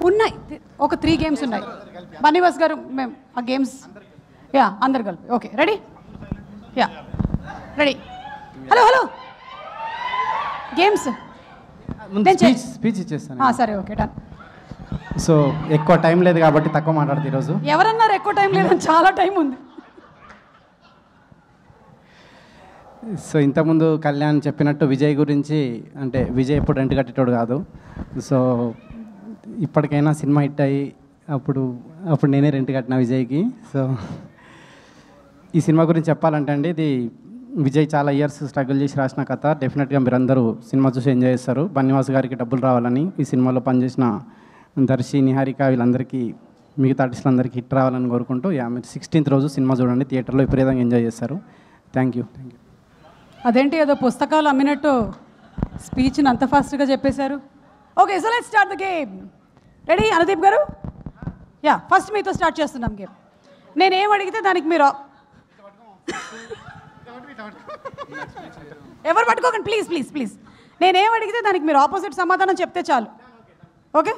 ఉన్నాయి ఒక 3 గేమ్స్ ఉన్నాయి. బన్నీవాస్ గారు మేము ఆ గేమ్స్ యా అందరు కలిపి. Okay ready? Yeah ready. Hello games speech ఇచ్చేస్తాను. సరే ఓకే డన్. సో ఎక్కువ టైం లేదు కాబట్టి తక్కువ మాట్లాడుతుంది ఈరోజు. ఎవరన్నారు ఎక్కువ టైం లేదని? చాలా టైం ఉంది. సో ఇంతకుముందు కళ్యాణ్ చెప్పినట్టు విజయ్ గురించి, అంటే విజయ్ ఎప్పుడు రెంట్ కట్టేటోడు కాదు. సో ఇప్పటికైనా సినిమా హిట్ అయ్యి అప్పుడు నేనే రెంట్ కట్టిన విజయ్కి. సో ఈ సినిమా గురించి చెప్పాలంటే అండి, ఇది విజయ్ చాలా ఇయర్స్ స్ట్రగుల్ చేసి రాసిన కథ. డెఫినెట్గా మీరందరూ సినిమా చూసి ఎంజాయ్ చేస్తారు. బన్నీవాస్ గారికి డబ్బులు రావాలని, ఈ సినిమాలో పనిచేసిన దర్శి, నిహారిక వీళ్ళందరికీ, మిగతా ఆర్టిస్టులందరికీ హిట్ రావాలని కోరుకుంటూ మీరు 16th రోజు సినిమా చూడండి, థియేటర్లో విపరీతంగా ఎంజాయ్ చేస్తారు. Thank you. అదేంటి ఏదో పుస్తకాలు అమ్మినట్టు స్పీచ్ని అంత ఫాస్ట్గా చెప్పేశారు. Okay so let's start the game. Ready Anudeep గారు? యా ఫస్ట్ మీతో స్టార్ట్ చేస్తున్నాం గేమ్. నేనేం అడిగితే దానికి మీరు ఎవరు పట్టుకోకండి ప్లీజ్. నేనేం అడిగితే దానికి మీరు ఆపోజిట్ సమాధానం చెప్తే చాలు. ఓకే